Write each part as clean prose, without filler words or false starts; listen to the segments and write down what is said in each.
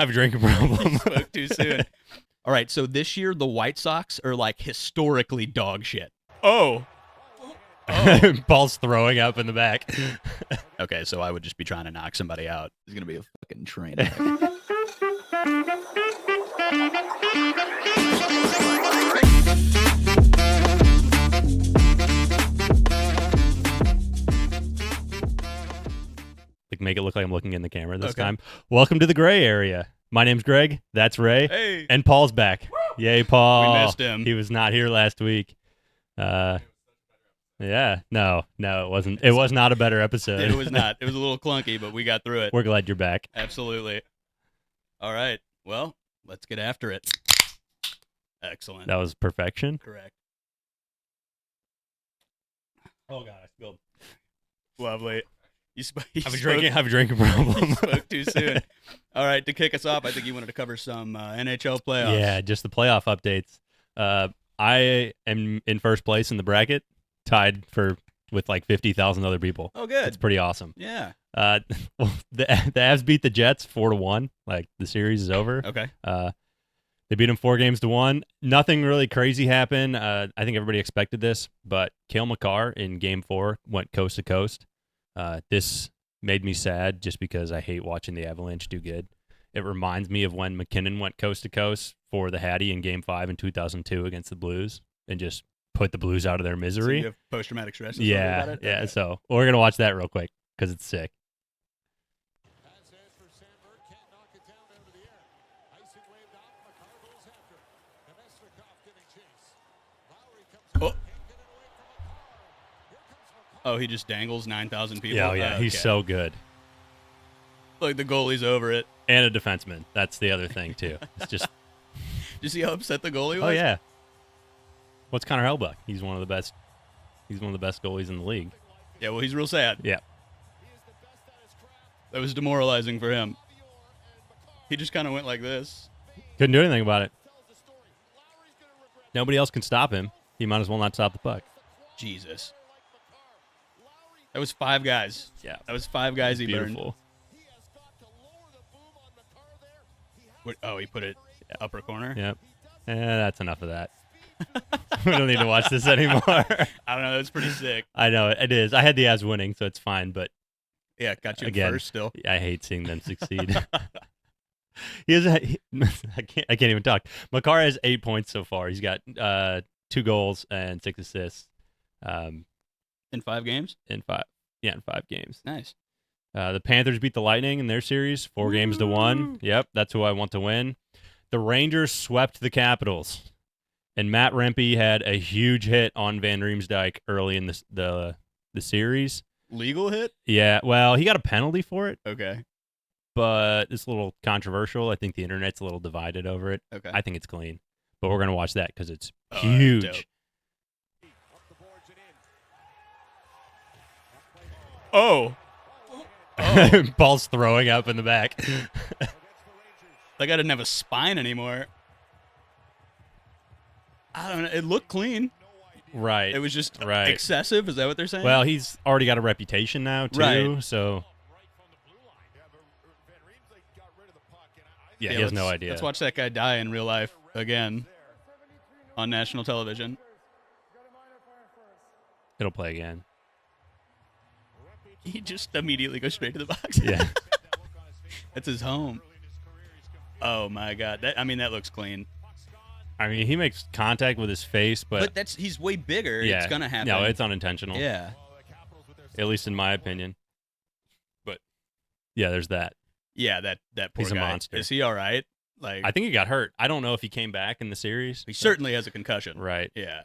I have a drinking problem. Spoke too soon. All right, so this year the White Sox are like historically dog shit. Oh. Ball's throwing up in the back. Okay, so I would just be trying to knock somebody out. It's going to be a fucking train wreck. Like, make it look like I'm looking in the camera this time. Welcome to the gray area. My name's Greg. That's Ray. Hey. And Paul's back. Yay, Paul. We missed him. He was not here last week. Yeah. No, it wasn't. It was not a better episode. It was not. It was a little clunky, but we got through it. We're glad you're back. Absolutely. All right. Well, let's get after it. Excellent. That was perfection. Correct. Oh, God, I spilled. Lovely. I have a drinking problem. You spoke too soon. All right, to kick us off, I think you wanted to cover some NHL playoffs. Yeah, just the playoff updates. I am in first place in the bracket, tied with like 50,000 other people. Oh, good. It's pretty awesome. Yeah. Well, the Avs beat the Jets 4-1. Like, the series is over. Okay. They beat them 4-1. Nothing really crazy happened. I think everybody expected this, but Cale Makar in Game 4 went coast to coast. This made me sad just because I hate watching the Avalanche do good. It reminds me of when McKinnon went coast to coast for the Hattie in Game 5 in 2002 against the Blues and just put the Blues out of their misery. So you have post-traumatic stress? Yeah. About it? Yeah. Okay. So we're going to watch that real quick because it's sick. Oh, he just dangles 9,000 people? Yeah, he's so good. Like the goalie's over it. And a defenseman. That's the other thing, too. It's just... Did you see how upset the goalie was? Oh, yeah. What's Connor Hellebuyck? He's one of the best goalies in the league. Yeah, well, he's real sad. Yeah. That was demoralizing for him. He just kind of went like this. Couldn't do anything about it. Nobody else can stop him. He might as well not stop the puck. Jesus. That was 5 guys. Yeah. That was 5 guys he Beautiful. burned. Oh, he put it upper corner? Yep. That's enough of that. We don't need to watch this anymore. I don't know. That's pretty sick. I know. It is. I had the Avs winning, so it's fine, but Yeah, got you again, first still. I hate seeing them succeed. I can't even talk. Makar has 8 points so far. He's got 2 goals and 6 assists. In 5 games? In 5 games. Nice. The Panthers beat the Lightning in their series 4-1. Yep, that's who I want to win. The Rangers swept the Capitals, and Matt Rempe had a huge hit on Van Riemsdyk early in the series. Legal hit? Yeah, well, he got a penalty for it, Okay. but it's a little controversial. I think the internet's a little divided over it. Okay. I think it's clean, but we're going to watch that because it's huge. Dope. Oh. Ball's throwing up in the back. That guy didn't have a spine anymore. I don't know. It looked clean. Right. It was just excessive. Is that what they're saying? Well, he's already got a reputation now, too, Right. so... Yeah, he has no idea. Let's watch that guy die in real life again on national television. It'll play again. He just immediately goes straight to the box. Yeah. That's his home. Oh, my God. That looks clean. I mean, he makes contact with his face, but he's way bigger. yeah, It's going to happen. No, it's unintentional. Yeah. At least in my opinion. But, yeah, there's that. Yeah, that poor He's guy. a monster. Is he all right? Like, I think he got hurt. I don't know if he came back in the series. he certainly has a concussion. Right. Yeah.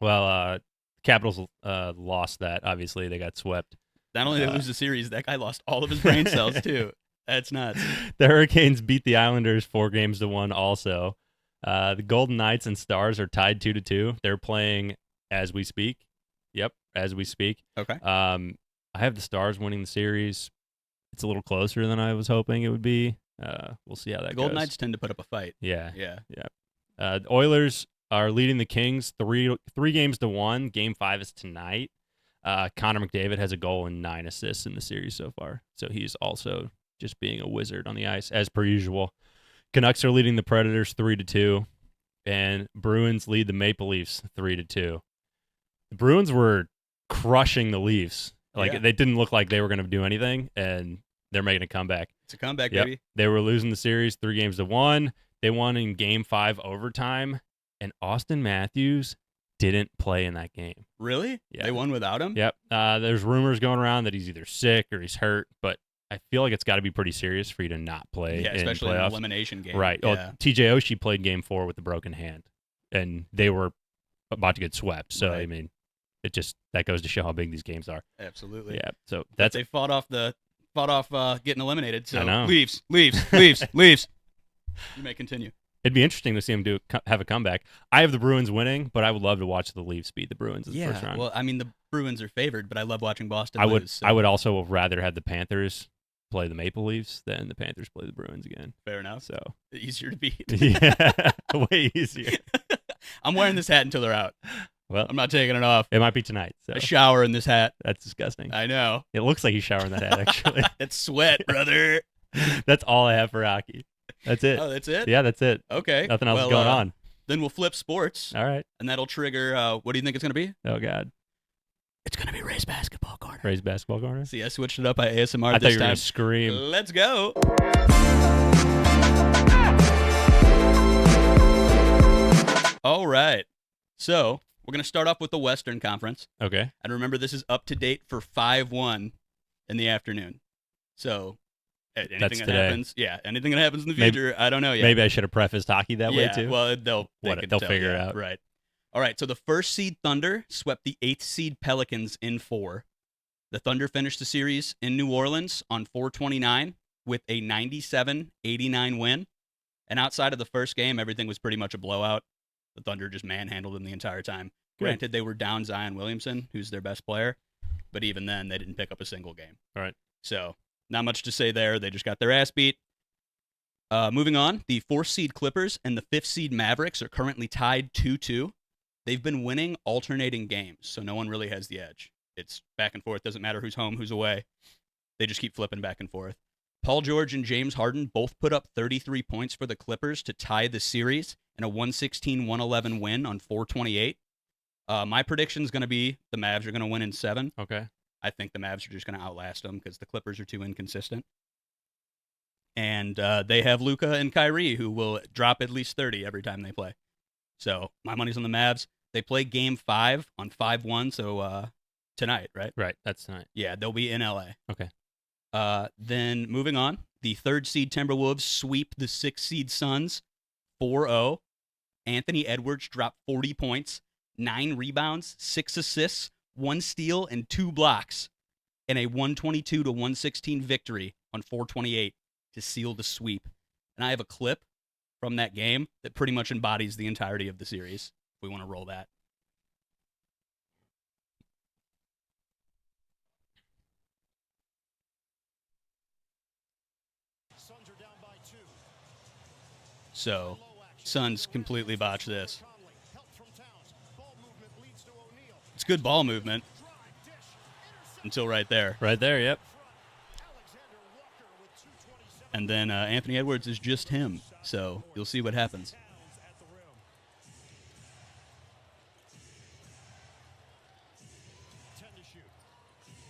Well, Capitals lost that. Obviously, they got swept. Not only did they lose the series, that guy lost all of his brain cells, too. That's nuts. The Hurricanes beat the Islanders 4-1 also. The Golden Knights and Stars are tied 2-2. They're playing as we speak. Yep, as we speak. Okay. I have the Stars winning the series. It's a little closer than I was hoping it would be. We'll see how that goes. The Golden Knights tend to put up a fight. Yeah. Yeah. The Oilers are leading the Kings 3-1. Game 5 is tonight. Connor McDavid has a goal and 9 assists in the series so far. So he's also just being a wizard on the ice, as per usual. Canucks are leading the Predators 3-2, and Bruins lead the Maple Leafs 3-2. The Bruins were crushing the Leafs. Like they didn't look like they were going to do anything, and they're making a comeback. It's a comeback, baby. They were losing the series 3-1. They won in Game 5 overtime, and Austin Matthews didn't play in that game. Really? Yeah. They won without him? Yep. There's rumors going around that he's either sick or he's hurt, but I feel like it's got to be pretty serious for you to not play in especially in playoffs. an elimination game. Right. Yeah. Oh, TJ Oshie played Game 4 with a broken hand, and they were about to get swept. So, Right. I mean, that goes to show how big these games are. Absolutely. Yeah. So they fought off getting eliminated. So I know. Leafs. You may continue. It'd be interesting to see him have a comeback. I have the Bruins winning, but I would love to watch the Leafs beat the Bruins in the first round. Well, I mean, the Bruins are favored, but I love watching Boston lose. So. I would also rather have the Panthers play the Maple Leafs than the Panthers play the Bruins again. Fair enough. So easier to beat. Yeah, way easier. I'm wearing this hat until they're out. Well, I'm not taking it off. It might be tonight. So I shower in this hat. that's disgusting. I know. It looks like he's showering that hat, actually. It's sweat, brother. That's all I have for hockey. That's it. Oh, that's it? Yeah, that's it. Okay. Nothing else is going on. Then we'll flip sports, All right. and that'll trigger, what do you think it's going to be? Oh, God. It's going to be Ray's Basketball Corner. Ray's Basketball Corner? See, I switched it up by ASMR I this thought you were time. going to scream. Let's go. All right. So we're going to start off with the Western Conference. Okay. And remember, this is up to date for 5-1 in the afternoon. So anything That's that today. happens, anything that happens in the future, I don't know yet. Maybe I should have prefaced hockey that way, too. Well, they'll figure it out. Right. All right, so the first seed Thunder swept the 8th seed Pelicans in 4. The Thunder finished the series in New Orleans on 4/29 with a 97-89 win. And outside of the first game, everything was pretty much a blowout. The Thunder just manhandled them the entire time. Good. Granted, they were down Zion Williamson, who's their best player, but even then, they didn't pick up a single game. All right. So, not much to say there. They just got their ass beat. Moving on, the 4th seed Clippers and the 5th seed Mavericks are currently tied 2-2. They've been winning alternating games, so no one really has the edge. It's back and forth. Doesn't matter who's home, who's away. They just keep flipping back and forth. Paul George and James Harden both put up 33 points for the Clippers to tie the series in a 116-111 win on 4/28. My prediction is going to be the Mavs are going to win in 7. Okay. I think the Mavs are just going to outlast them because the Clippers are too inconsistent. And they have Luka and Kyrie, who will drop at least 30 every time they play. So my money's on the Mavs. They play Game 5 on 5/1, so tonight, right? Right. That's tonight. Yeah, they'll be in LA. Okay. Then moving on, the 3rd seed Timberwolves sweep the 6th seed Suns 4-0. Anthony Edwards dropped 40 points, 9 rebounds, 6 assists, 1 steal, and 2 blocks in a 122-116 victory on 4/28 to seal the sweep. And I have a clip from that game that pretty much embodies the entirety of the series. If we want to roll that. So, Suns completely botched this. It's good ball movement until right there. Right there, yep. And then Anthony Edwards is just him. So, you'll see what happens.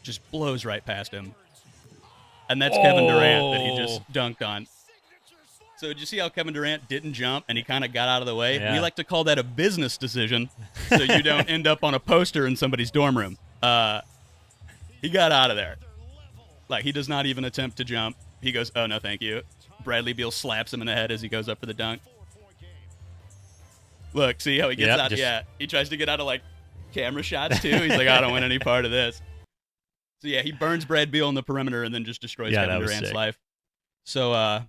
Just blows right past him. And that's Kevin Durant that he just dunked on. So did you see how Kevin Durant didn't jump and he kind of got out of the way? Yeah. We like to call that a business decision so you don't end up on a poster in somebody's dorm room. He got out of there. Like, he does not even attempt to jump. He goes, oh, no, thank you. Bradley Beal slaps him in the head as he goes up for the dunk. Look, see how he gets out? Yeah, he tries to get out of, like, camera shots, too. He's like, I don't want any part of this. So, yeah, he burns Brad Beal on the perimeter and then just destroys Kevin Durant's life. So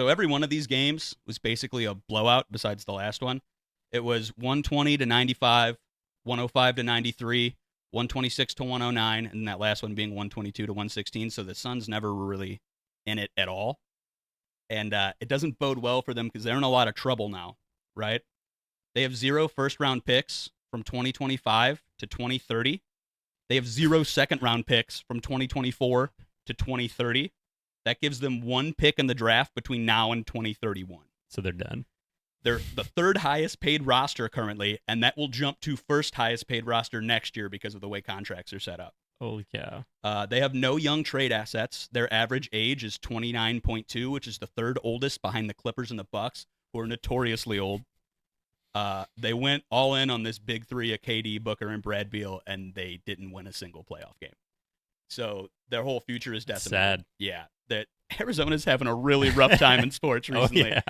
every one of these games was basically a blowout besides the last one. It was 120-95, 105-93, 126-109, and that last one being 122-116. So the Suns never were really in it at all. And it doesn't bode well for them because they're in a lot of trouble now, right? They have 0 first-round picks from 2025 to 2030. They have 0 second-round picks from 2024 to 2030. That gives them 1 pick in the draft between now and 2031. So they're done. They're the 3rd highest paid roster currently, and that will jump to 1st highest paid roster next year because of the way contracts are set up. Holy cow. They have no young trade assets. Their average age is 29.2, which is the 3rd oldest behind the Clippers and the Bucks, who are notoriously old. They went all in on this big three of KD, Booker, and Brad Beal, and they didn't win a single playoff game. So their whole future is decimated. Sad. Yeah, that Arizona's having a really rough time in sports recently. Oh, yeah.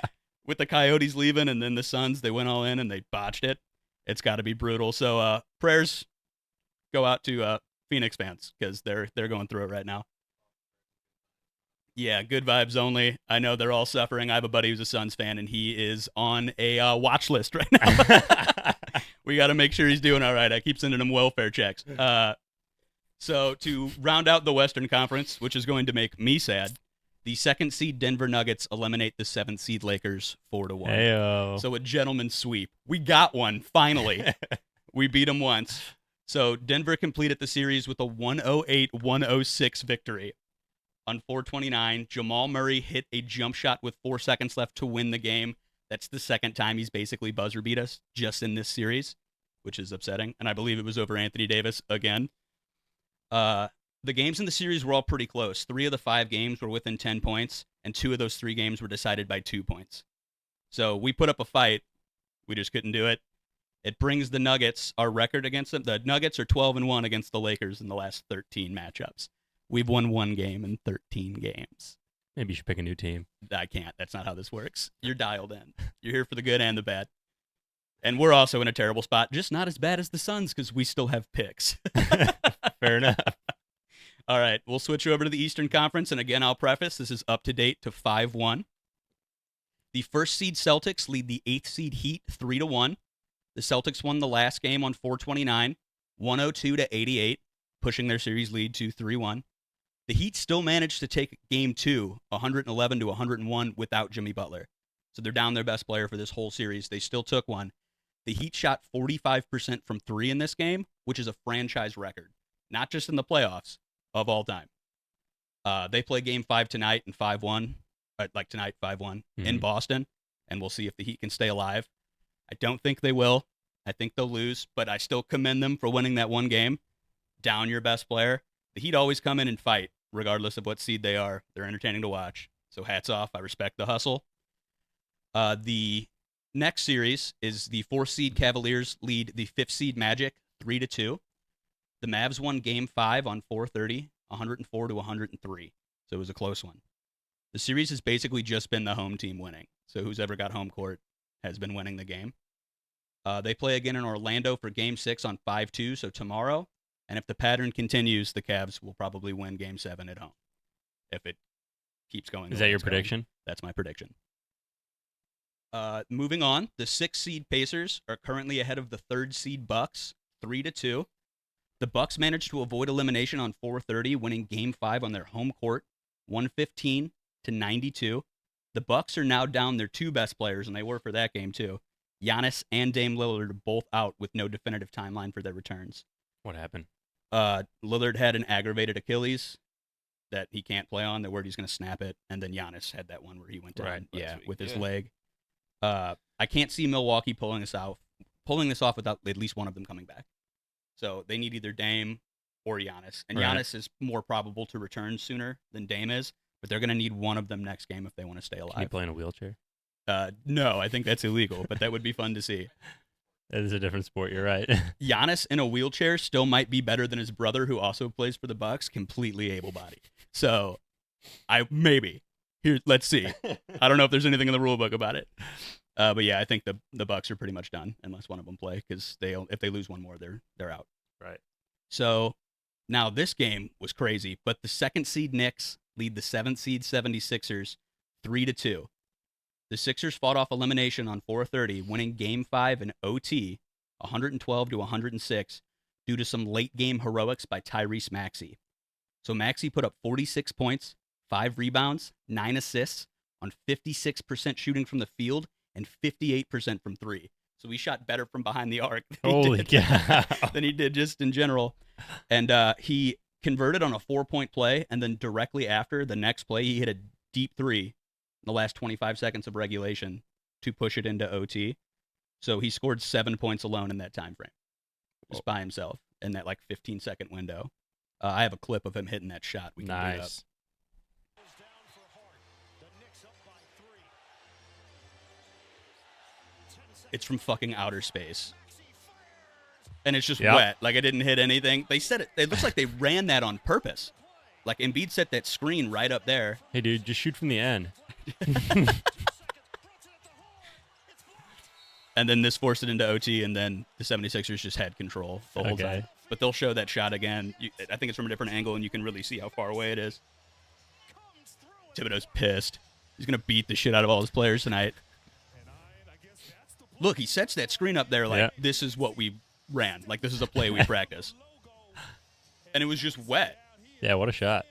With the Coyotes leaving and then the Suns, they went all in and they botched it. It's got to be brutal. So prayers go out to Phoenix fans because they're going through it right now. Yeah, good vibes only. I know they're all suffering. I have a buddy who's a Suns fan, and he is on a watch list right now. We got to make sure he's doing all right. I keep sending him welfare checks. So to round out the Western Conference, which is going to make me sad, the 2nd seed Denver Nuggets eliminate the 7th seed Lakers 4-1. Heyo. So a gentleman's sweep. We got one, finally. We beat them once. So Denver completed the series with a 108-106 victory. On 4/29, Jamal Murray hit a jump shot with 4 seconds left to win the game. That's the 2nd time he's basically buzzer beat us just in this series, which is upsetting. And I believe it was over Anthony Davis again. The games in the series were all pretty close. 3 of the 5 games were within 10 points, and 2 of those 3 games were decided by 2 points. So we put up a fight. We just couldn't do it. It brings the Nuggets, our record against them. The Nuggets are 12-1 against the Lakers in the last 13 matchups. We've won 1 game in 13 games. Maybe you should pick a new team. I can't. That's not how this works. You're dialed in. You're here for the good and the bad. And we're also in a terrible spot, just not as bad as the Suns because we still have picks. Fair enough. All right, we'll switch over to the Eastern Conference, and again, I'll preface, this is up to date to 5-1. The 1st seed Celtics lead the 8th seed Heat 3-1. The Celtics won the last game on 4/29, 102-88, pushing their series lead to 3-1. The Heat still managed to take Game 2, 111-101, without Jimmy Butler. So they're down their best player for this whole series. They still took one. The Heat shot 45% from 3 in this game, which is a franchise record, not just in the playoffs, of all time. They play Game 5 tonight in 5-1, like tonight 5-1 in Boston, and we'll see if the Heat can stay alive. I don't think they will. I think they'll lose, but I still commend them for winning that one game. Down your best player. The Heat always come in and fight, regardless of what seed they are. They're entertaining to watch. So hats off. I respect the hustle. The next series is the 4th seed Cavaliers lead the 5th seed Magic 3-2. The Mavs won Game 5 on 4/30, 104-103. So it was a close one. The series has basically just been the home team winning. So who's ever got home court has been winning the game. They play again in Orlando for Game 6 on 5/2, so tomorrow. And if the pattern continues, the Cavs will probably win Game 7 at home. If it keeps going. Is that your prediction? That's my prediction. Moving on, the 6th seed Pacers are currently ahead of the 3rd seed Bucks, 3-2. The Bucks managed to avoid elimination on 4/30, winning Game 5 on their home court, 115-92. The Bucks are now down their 2 best players, and they were for that game too. Giannis and Dame Lillard are both out with no definitive timeline for their returns. What happened? Lillard had an aggravated Achilles that he can't play on. They're worried he's going to snap it. And then Giannis had that one where he went down with his leg. I can't see Milwaukee pulling this off without at least one of them coming back. So they need either Dame or Giannis. And Giannis is more probable to return sooner than Dame is, but they're going to need one of them next game if they want to stay alive. Can you play in a wheelchair? No, I think that's illegal, but that would be fun to see. That is a different sport. You're right. Giannis in a wheelchair still might be better than his brother, who also plays for the Bucks, completely able-bodied. So, let's see. I don't know if there's anything in the rule book about it. But yeah, I think the Bucks are pretty much done unless one of them play, because if they lose one more, they're out. Right. So now this game was crazy, but the 2nd seed Knicks lead the 7th seed 76ers 3-2. The Sixers fought off elimination on 4/30, winning Game 5 in OT, 112-106, due to some late-game heroics by Tyrese Maxey. So Maxey put up 46 points, 5 rebounds, 9 assists on 56% shooting from the field and 58% from 3. So he shot better from behind the arc than he did just in general. And he converted on a 4-point play, and then directly after the next play, he hit a deep three in the last 25 seconds of regulation to push it into OT. So he scored 7 points alone in that time frame, just by himself in that like 15-second window. I have a clip of him hitting that shot. We can bring it up. It's from fucking outer space. And it's just wet. Like, I didn't hit anything. They said it looks like they ran that on purpose. Like, Embiid set that screen right up there. Hey, dude, just shoot from the end. And then this forced it into OT, and then the 76ers just had control the whole time. But they'll show that shot again. I think it's from a different angle, and you can really see how far away it is. Thibodeau's pissed. He's going to beat the shit out of all his players tonight. Look, he sets that screen up there like, this is what we ran. Like, this is a play we practice. And it was just wet. Yeah, what a shot.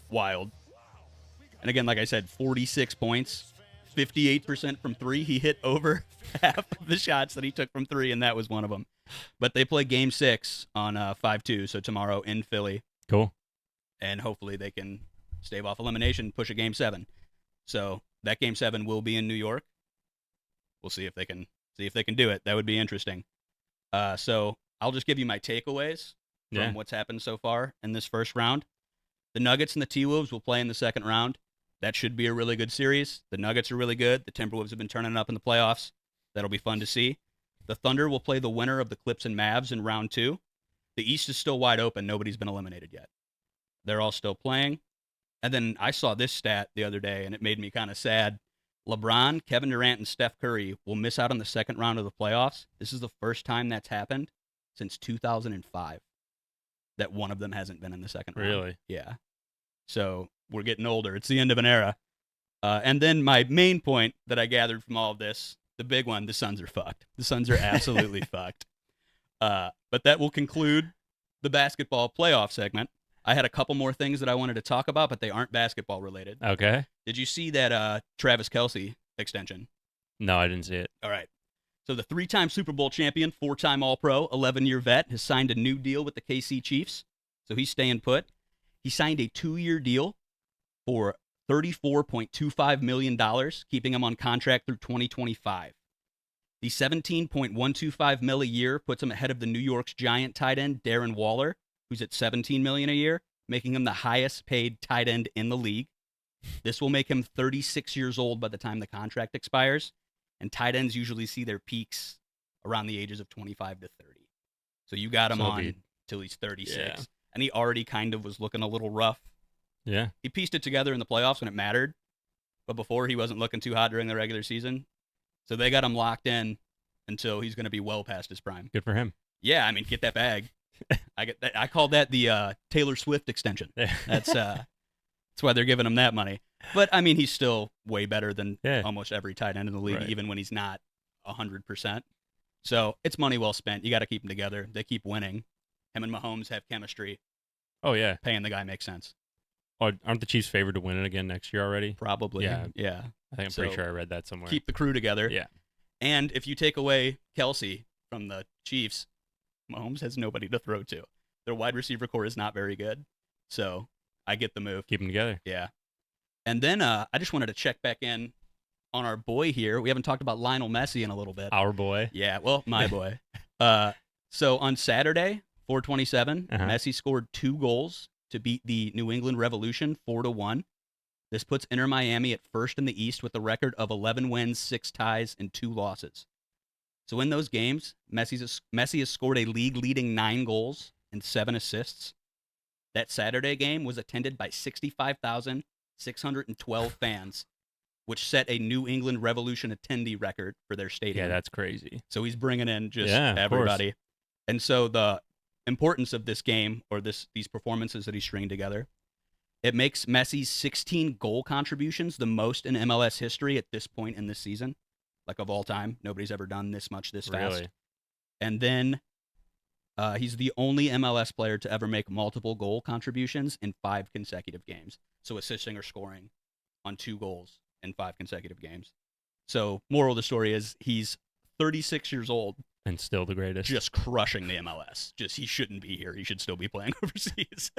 Wild. And again, like I said, 46 points, 58% from three. He hit over half of the shots that he took from three, and that was one of them. But they play Game 6 on 5-2, so tomorrow in Philly. Cool. And hopefully they can stave off elimination, push a Game 7. So that Game 7 will be in New York. We'll see if they can do it. That would be interesting. So I'll just give you my takeaways from what's happened so far in this first round. The Nuggets and the T-Wolves will play in the second round. That should be a really good series. The Nuggets are really good. The Timberwolves have been turning up in the playoffs. That'll be fun to see. The Thunder will play the winner of the Clips and Mavs in round 2. The East is still wide open. Nobody's been eliminated yet. They're all still playing. And then I saw this stat the other day, and it made me kind of sad. LeBron, Kevin Durant, and Steph Curry will miss out on the second round of the playoffs. This is the first time that's happened since 2005 that one of them hasn't been in the second round. Really? Yeah. So we're getting older. It's the end of an era. And then my main point that I gathered from all of this, the big one, the Suns are fucked. The Suns are absolutely fucked. But that will conclude the basketball playoff segment. I had a couple more things that I wanted to talk about, but they aren't basketball related. Okay. Did you see that Travis Kelce extension? No, I didn't see it. All right. So the 3-time Super Bowl champion, 4-time All-Pro, 11-year vet, has signed a new deal with the KC Chiefs. So he's staying put. He signed a 2-year deal for $34.25 million, keeping him on contract through 2025. The $17.125 million a year puts him ahead of the New York's Giant tight end, Darren Waller, who's at $17 million a year, making him the highest paid tight end in the league. This will make him 36 years old by the time the contract expires, and tight ends usually see their peaks around the ages of 25 to 30. So you got him on till he's 36. Yeah. And he already kind of was looking a little rough. Yeah. He pieced it together in the playoffs when it mattered, but before he wasn't looking too hot during the regular season. So they got him locked in until he's going to be well past his prime. Good for him. Yeah, I mean, get that bag. I call that the Taylor Swift extension. That's why they're giving him that money. But I mean, he's still way better than almost every tight end in the league, even when he's not 100%. So it's money well spent. You got to keep them together. They keep winning. Him and Mahomes have chemistry. Oh yeah, paying the guy makes sense. Oh, aren't the Chiefs favored to win it again next year already? Probably. Yeah. I think I'm pretty sure I read that somewhere. Keep the crew together. Yeah. And if you take away Kelce from the Chiefs, Mahomes has nobody to throw to. Their wide receiver core is not very good. So I get the move. Keep them together. Yeah. And then I just wanted to check back in on our boy here. We haven't talked about Lionel Messi in a little bit. Our boy. Yeah, well, my boy. So on Saturday, 427, Messi scored 2 goals to beat the New England Revolution 4-1. This puts Inter Miami at first in the East with a record of 11 wins, 6 ties, and 2 losses. So in those games, Messi has scored a league-leading 9 goals and 7 assists. That Saturday game was attended by 65,612 fans, which set a New England Revolution attendee record for their stadium. Yeah, that's crazy. So he's bringing in just everybody. And so the importance of this game, or these performances that he's stringing together, it makes Messi's 16 goal contributions the most in MLS history at this point in this season. Like, of all time, nobody's ever done this much this fast. Really? And then he's the only MLS player to ever make multiple goal contributions in 5 consecutive games. So assisting or scoring on 2 goals in 5 consecutive games. So moral of the story is he's 36 years old, And still the greatest. just crushing the MLS. Just he shouldn't be here. He should still be playing overseas.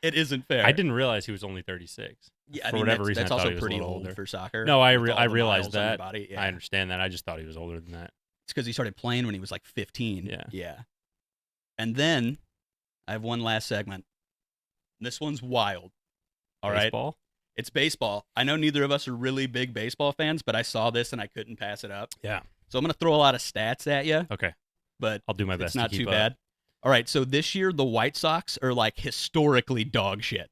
It isn't fair. I didn't realize he was only 36. Yeah, For whatever reason, that's I thought also he was a pretty little old older. for soccer. No, I with all the realized miles on your that. body. Yeah. I understand that. I just thought he was older than that. It's because he started playing when he was like 15. Yeah. Yeah. And then I have one last segment. This one's wild. All right. Baseball? It's baseball. I know neither of us are really big baseball fans, but I saw this and I couldn't pass it up. Yeah. So I'm going to throw a lot of stats at you, Okay. but I'll do my best it's not to keep too up. bad. All right. So this year, the White Sox are like historically dog shit.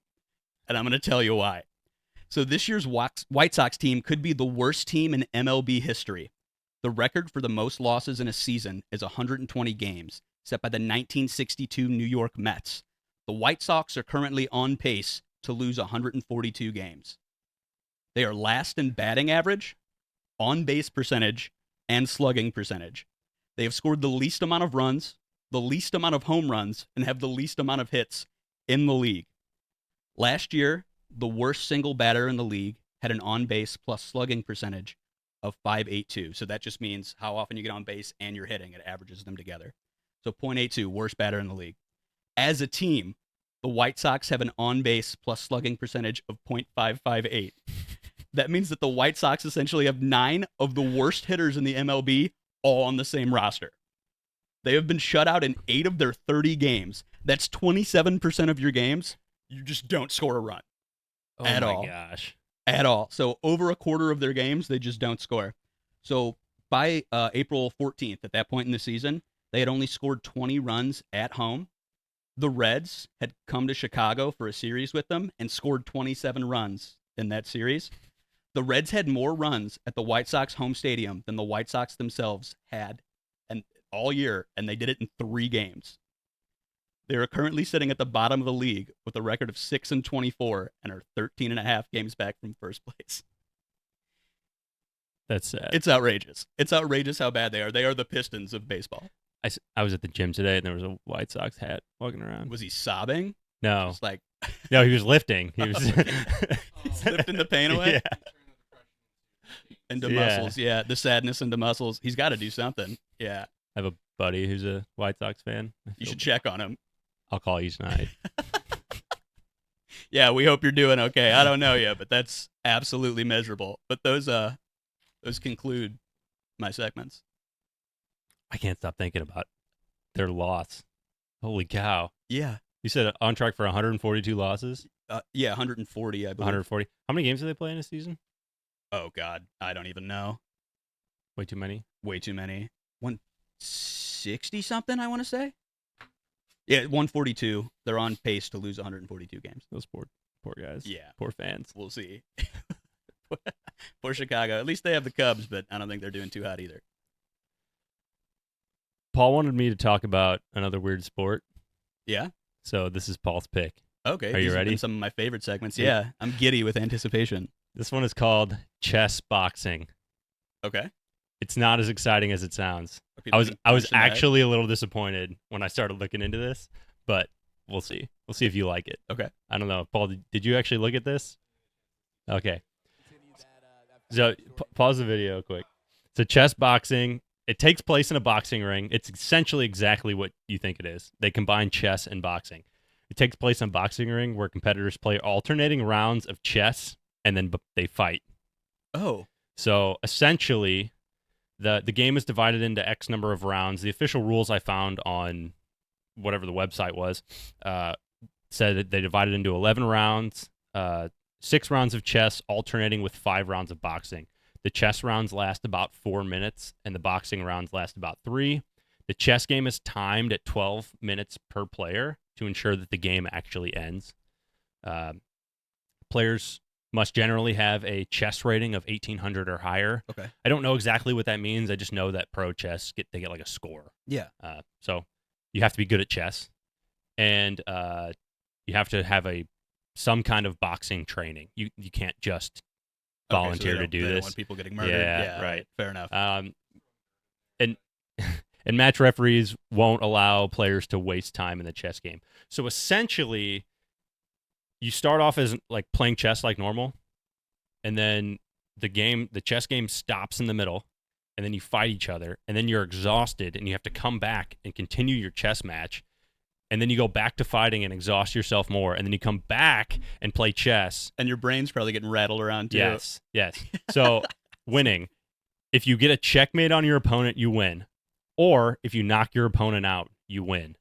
And I'm going to tell you why. So this year's White Sox team could be the worst team in MLB history. The record for the most losses in a season is 120 games, set by the 1962 New York Mets. The White Sox are currently on pace to lose 142 games. They are last in batting average, on-base percentage, and slugging percentage. They have scored the least amount of runs, the least amount of home runs, and have the least amount of hits in the league. Last year, the worst single batter in the league had an on-base plus slugging percentage of .582. So that just means how often you get on base and you're hitting. It averages them together. So .82, worst batter in the league. As a team, the White Sox have an on-base plus slugging percentage of .558. That means that the White Sox essentially have 9 of the worst hitters in the MLB all on the same roster. They have been shut out in 8 of their 30 games. That's 27% of your games. You just don't score a run. Oh At my all. gosh. At all. So over a quarter of their games, they just don't score. So by April 14th, at that point in the season, they had only scored 20 runs at home. The Reds had come to Chicago for a series with them and scored 27 runs in that series. The Reds had more runs at the White Sox home stadium than the White Sox themselves had and all year, and they did it in 3 games. They are currently sitting at the bottom of the league with a record of 6-24 and are 13.5 games back from first place. That's sad. It's outrageous. It's outrageous how bad they are. They are the Pistons of baseball. I was at the gym today, and there was a White Sox hat walking around. Was he sobbing? No. Just like No, he was lifting. He was lifting the pain away? Yeah. Into Yeah. muscles. Yeah, the sadness into muscles. He's got to do something. Yeah. I have a buddy who's a White Sox fan. You should check on him. I'll call each night. Yeah, we hope you're doing okay. I don't know yet, but that's absolutely miserable. But those conclude my segments. I can't stop thinking about their loss. Holy cow. Yeah. You said on track for 142 losses? Yeah, 140, I believe. 140. How many games do they play in a season? Oh, God. I don't even know. Way too many. Way too many. 160-something, I want to say. Yeah, 142. They're on pace to lose 142 games. Those poor guys. Yeah. Poor fans. We'll see. Poor Chicago. At least they have the Cubs, but I don't think they're doing too hot either. Paul wanted me to talk about another weird sport. Yeah? So this is Paul's pick. Okay. Are you these have ready? been some of my favorite segments. Yeah. I'm giddy with anticipation. This one is called chess boxing. Okay. It's not as exciting as it sounds. Are people getting I was punched in the head? actually a little disappointed when I started looking into this, but we'll see. We'll see if you like it. Okay. I don't know. Paul, did you actually look at this? Okay. So pause the video quick. So chess boxing, it takes place in a boxing ring. It's essentially exactly what you think it is. They combine chess and boxing. It takes place in a boxing ring where competitors play alternating rounds of chess and then they fight. Oh. So essentially, the game is divided into X number of rounds. The official rules I found on whatever the website was said that they divided into 11 rounds, 6 rounds of chess alternating with 5 rounds of boxing. The chess rounds last about 4 minutes, and the boxing rounds last about 3. The chess game is timed at 12 minutes per player to ensure that the game actually ends. Players must generally have a chess rating of 1800 or higher. Okay. I don't know exactly what that means. I just know that pro chess they get like a score. Yeah. So you have to be good at chess, and you have to have some kind of boxing training. You can't just volunteer to do they this. Don't want people getting murdered. Yeah, right. Fair enough. And match referees won't allow players to waste time in the chess game. So essentially, you start off as like playing chess like normal, and then the chess game stops in the middle, and then you fight each other, and then you're exhausted, and you have to come back and continue your chess match, and then you go back to fighting and exhaust yourself more, and then you come back and play chess. And your brain's probably getting rattled around too. Yes. So winning. If you get a checkmate on your opponent, you win. Or if you knock your opponent out, you win.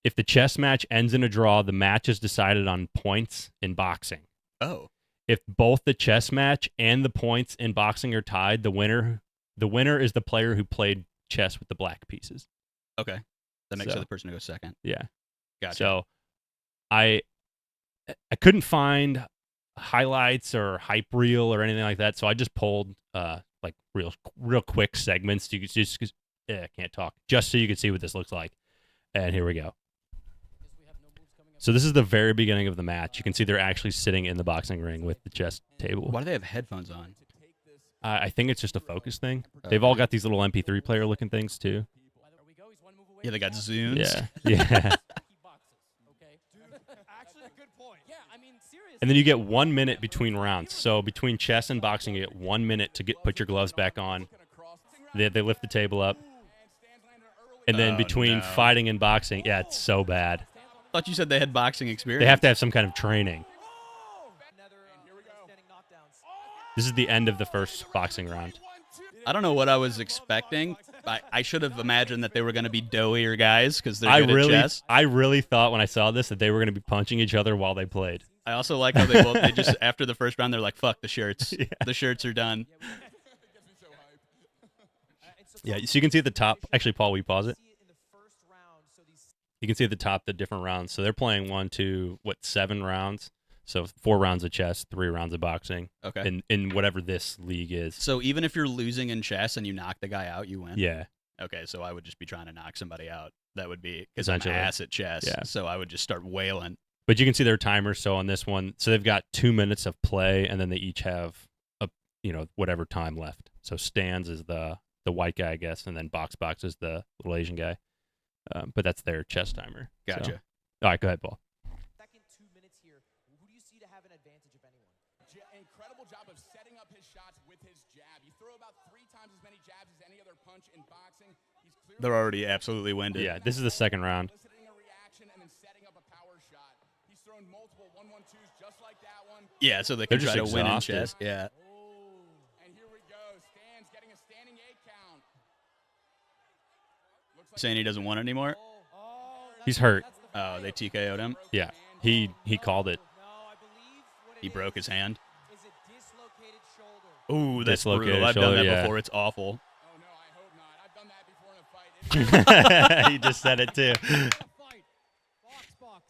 If the chess match ends in a draw, the match is decided on points in boxing. Oh. If both the chess match and the points in boxing are tied, the winner is the player who played chess with the black pieces. Okay. That makes the other person go second. Yeah. Gotcha. So I couldn't find highlights or hype reel or anything like that, so I just pulled like real quick segments. You could just I can't talk. Just so you can see what this looks like. And here we go. So this is the very beginning of the match. You can see they're actually sitting in the boxing ring with the chess table. Why do they have headphones on? I think it's just a focus thing. They've all got these little MP3 player looking things too. Yeah, they got zooms. Yeah. And then you get 1 minute between rounds. So between chess and boxing, you get 1 minute to put your gloves back on. They lift the table up. And then between fighting and boxing, yeah, it's so bad. I thought you said they had boxing experience. They have to have some kind of training. This is the end of the first boxing round. I don't know what I was expecting. I should have imagined that they were going to be doughier guys because they're good at chess. I really thought when I saw this that they were going to be punching each other while they played. I also like how they just, after the first round, they're like, fuck the shirts. Yeah. The shirts are done. Yeah, so you can see at the top. Actually, Paul, will you pause it? You can see at the top the different rounds. So they're playing 7 rounds? So 4 rounds of chess, 3 rounds of boxing. Okay. In whatever this league is. So even if you're losing in chess and you knock the guy out, you win? Yeah. Okay, so I would just be trying to knock somebody out. That would be, because I'm ass at chess. Yeah. So I would just start wailing. But you can see their timers. So on this one, so they've got 2 minutes of play, and then they each have whatever time left. So Stans is the white guy, I guess, and then Box is the little Asian guy. But that's their chess timer. Gotcha. So. All right, go ahead, Paul. Second 2 minutes here. Who do you see to have an advantage of anyone? Incredible job of setting up his shots with his jab. You throw about 3 times as many jabs as any other punch in boxing. They're already absolutely winded. Yeah, this is the second round. Eliciting a reaction and then setting up a power shot. He's thrown multiple 1-1-2s just like that one. Yeah, so they can They're try just to win in exhausted. chess. Yeah. And here we go. Stan's getting a standing 8 count. Saying he doesn't want it anymore? He's hurt. Oh, they TKO'd him? Yeah, he called it. He broke his hand? Is it dislocated shoulder? Ooh, that's Dislocated brutal. I've done shoulder, that yeah. before. It's awful. Oh, no, I hope not. I've done that before in a fight. He just said it too. Box.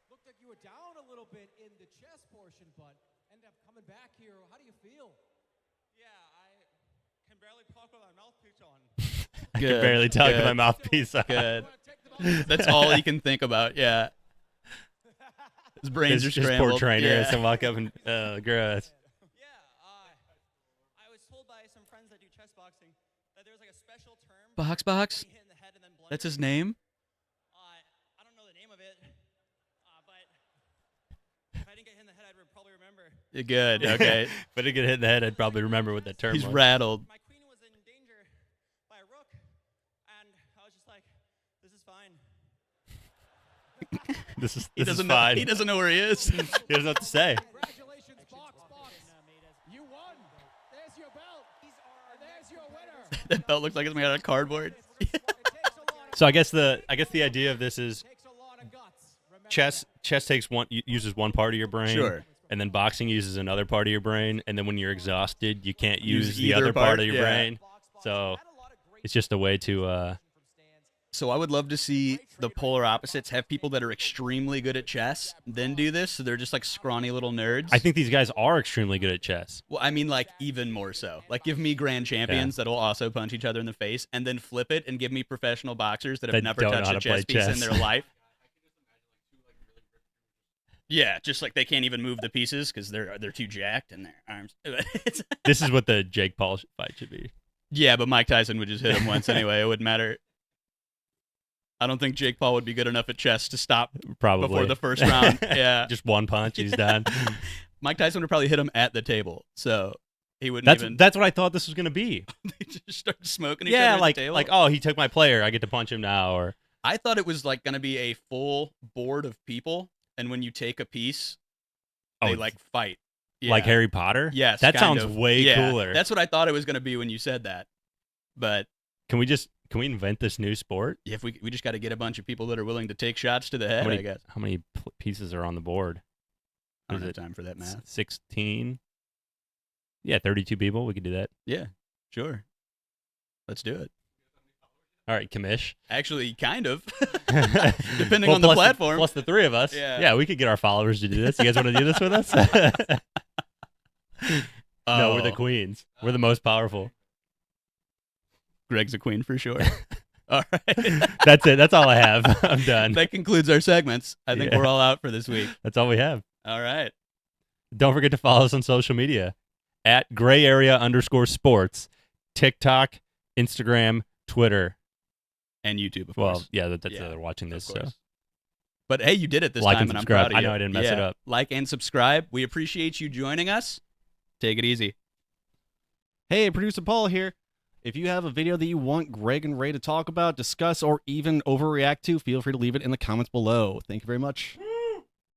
Looked like you were down a little bit in the chess portion, but ended up coming back here. How do you feel? Yeah, I can barely talk with my mouthpiece on. I can barely talk with my mouthpiece on. Good. That's all he can think about, yeah. His brains are His scrambled. poor trainer yeah. has to walk up and, gross. Yeah, I was told by some friends that do chess boxing that there's like a special term. Box? Be hit in the head and then blood. That's his name? I don't know the name of it, but if I didn't get hit in the head, I'd probably remember. Good, okay. If I didn't get hit in the head, I'd probably remember what that term He's was. rattled. My queen was in danger by a rook, and I was just like, this is fine. This is He doesn't know. fine. He doesn't know where he is. He doesn't know what to say. Congratulations, Box. You won. There's your belt. And there's your winner. That belt looks like it's made out of cardboard. It takes a lot of So I guess the idea of this is takes a lot of guts. Remember, chess uses one part of your brain. Sure. And then boxing uses another part of your brain. And then when you're exhausted, you can't Use use the either other part part, of your yeah. brain. So it's just a way to. So I would love to see the polar opposites have people that are extremely good at chess, then do this, so they're just like scrawny little nerds. I think these guys are extremely good at chess. Well, I mean, like, even more so. Like, give me grand champions that'll also punch each other in the face, and then flip it and give me professional boxers that have That never don't know touched how a to play chess piece in chess. their life. Yeah, just like they can't even move the pieces because they're too jacked in their arms. This is what the Jake Paul fight should be. Yeah, but Mike Tyson would just hit him once anyway. It wouldn't matter. I don't think Jake Paul would be good enough at chess to stop Probably before the first round. Yeah. Just one punch, he's done. Mike Tyson would probably hit him at the table. So He wouldn't even. That's what I thought this was gonna be. They just start smoking each Yeah, other's tail like off. oh, he took my player. I get to punch him now. Or I thought it was like going to be a full board of people, and when you take a piece, they like fight. like Harry Potter. Yes, that kind sounds of. way cooler. That's what I thought it was going to be when you said that. But Can we invent this new sport? if we just got to get a bunch of people that are willing to take shots to the head, I guess. How many pieces are on the board? I don't Is have it time for that math. 16. Yeah, 32 people. We could do that. Yeah, sure. Let's do it. All right, commish. Actually, kind of. Depending on the plus platform. Plus the three of us. Yeah. Yeah, we could get our followers to do this. You guys want to do this with us? No, we're the queens. We're the most powerful. Greg's a queen for sure. All right. That's it. That's all I have. I'm done. That concludes our segments. I think Yeah. we're all out for this week. That's all we have. All right. Don't forget to follow us on social media at @grayarea_sports, TikTok, Instagram, Twitter. And YouTube, of Well, course. yeah, that's Yeah, how they're watching this. Of So course. But hey, you did it this Like time, and and I'm subscribe. proud of you. I know I didn't mess it up. Like and subscribe. We appreciate you joining us. Take it easy. Hey, producer Paul here. If you have a video that you want Greg and Ray to talk about, discuss, or even overreact to, feel free to leave it in the comments below. Thank you very much.